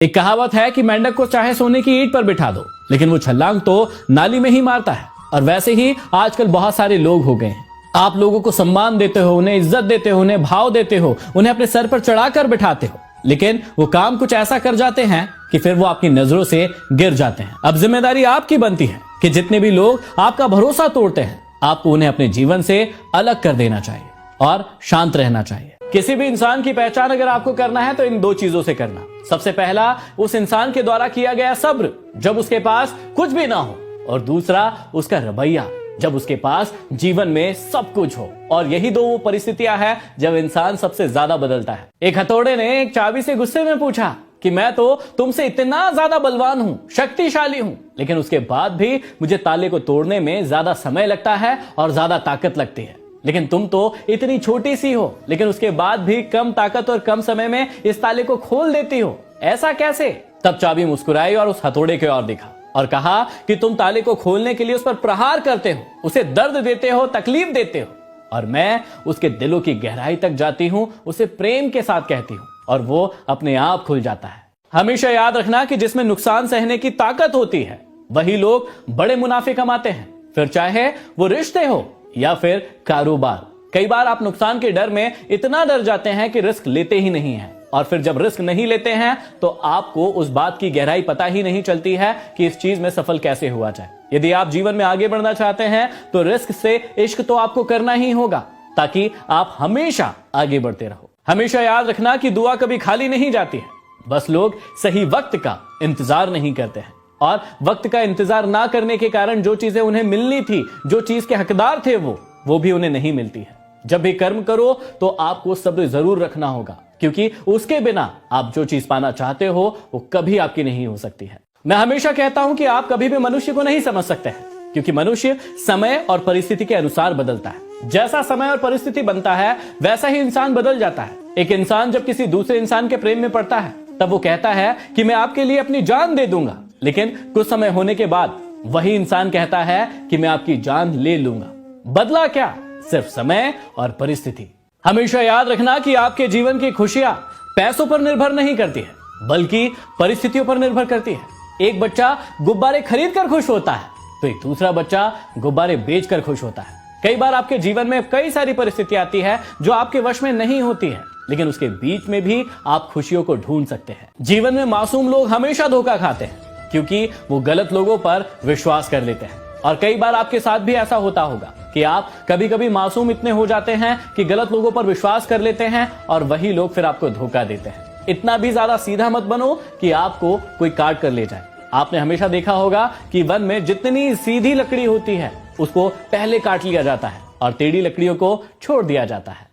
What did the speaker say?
एक कहावत है कि मेंढक को चाहे सोने की ईंट पर बिठा दो, लेकिन वो छलांग तो नाली में ही मारता है। और वैसे ही आजकल बहुत सारे लोग हो गए हैं। आप लोगों को सम्मान देते हो, उन्हें इज्जत देते हो, उन्हें भाव देते हो, उन्हें अपने सर पर चढ़ाकर बिठाते हो, लेकिन वो काम कुछ ऐसा कर जाते हैं कि फिर वो आपकी नजरों से गिर जाते हैं। अब जिम्मेदारी आपकी बनती है कि जितने भी लोग आपका भरोसा तोड़ते हैं, आपको उन्हें अपने जीवन से अलग कर देना चाहिए और शांत रहना चाहिए। किसी भी इंसान की पहचान अगर आपको करना है तो इन दो चीजों से करना। सबसे पहला, उस इंसान के द्वारा किया गया सब्र जब उसके पास कुछ भी ना हो, और दूसरा उसका रवैया जब उसके पास जीवन में सब कुछ हो। और यही दो वो परिस्थितियां हैं जब इंसान सबसे ज्यादा बदलता है। एक हथौड़े ने एक चाबी से गुस्से में पूछा कि मैं तो तुमसे इतना ज्यादा बलवान हूं, शक्तिशाली हूं, लेकिन उसके बाद भी मुझे ताले को तोड़ने में ज्यादा समय लगता है और ज्यादा ताकत लगती है। लेकिन तुम तो इतनी छोटी सी हो, लेकिन उसके बाद भी कम ताकत और कम समय में इस ताले को खोल देती हो, ऐसा कैसे? तब चाबी मुस्कुराई और उस हथौड़े की ओर देखा और कहा कि तुम ताले को खोलने के लिए उस पर प्रहार करते हो, उसे दर्द देते हो, तकलीफ देते हो, और मैं उसके दिलों की गहराई तक जाती हूं, उसे प्रेम के साथ कहती हूं और वो अपने आप खुल जाता है। हमेशा याद रखना कि जिसमें नुकसान सहने की ताकत होती है, वही लोग बड़े मुनाफे कमाते हैं, फिर चाहे वो रिश्ते हो या फिर कारोबार। कई बार आप नुकसान के डर में इतना डर जाते हैं कि रिस्क लेते ही नहीं हैं, और फिर जब रिस्क नहीं लेते हैं तो आपको उस बात की गहराई पता ही नहीं चलती है कि इस चीज में सफल कैसे हुआ जाए। यदि आप जीवन में आगे बढ़ना चाहते हैं तो रिस्क से इश्क तो आपको करना ही होगा, ताकि आप हमेशा आगे बढ़ते रहो। हमेशा याद रखना कि दुआ कभी खाली नहीं जाती है, बस लोग सही वक्त का इंतजार नहीं करते हैं, और वक्त का इंतजार ना करने के कारण जो चीजें उन्हें मिलनी थी, जो चीज के हकदार थे, वो भी उन्हें नहीं मिलती है। जब भी कर्म करो तो आपको सब्र जरूर रखना होगा, क्योंकि उसके बिना आप जो चीज पाना चाहते हो वो कभी आपकी नहीं हो सकती है। मैं हमेशा कहता हूं कि आप कभी भी मनुष्य को नहीं समझ सकते हैं, क्योंकि मनुष्य समय और परिस्थिति के अनुसार बदलता है। जैसा समय और परिस्थिति बनता है वैसा ही इंसान बदल जाता है। एक इंसान जब किसी दूसरे इंसान के प्रेम में पड़ता है तब वो कहता है कि मैं आपके लिए अपनी जान दे दूंगा, लेकिन कुछ समय होने के बाद वही इंसान कहता है कि मैं आपकी जान ले लूंगा। बदला क्या? सिर्फ समय और परिस्थिति। हमेशा याद रखना कि आपके जीवन की खुशियां पैसों पर निर्भर नहीं करती है, बल्कि परिस्थितियों पर निर्भर करती है। एक बच्चा गुब्बारे खरीद कर खुश होता है तो एक दूसरा बच्चा गुब्बारे बेचकर खुश होता है। कई बार आपके जीवन में कई सारी परिस्थितियां आती है जो आपके वश में नहीं होती है, लेकिन उसके बीच में भी आप खुशियों को ढूंढ सकते हैं। जीवन में मासूम लोग हमेशा धोखा खाते हैं, क्योंकि वो गलत लोगों पर विश्वास कर लेते हैं। और कई बार आपके साथ भी ऐसा होता होगा कि आप कभी कभी मासूम इतने हो जाते हैं कि गलत लोगों पर विश्वास कर लेते हैं, और वही लोग फिर आपको धोखा देते हैं। इतना भी ज्यादा सीधा मत बनो कि आपको कोई काट कर ले जाए। आपने हमेशा देखा होगा कि वन में जितनी सीधी लकड़ी होती है उसको पहले काट लिया जाता है और टेढ़ी लकड़ियों को छोड़ दिया जाता है।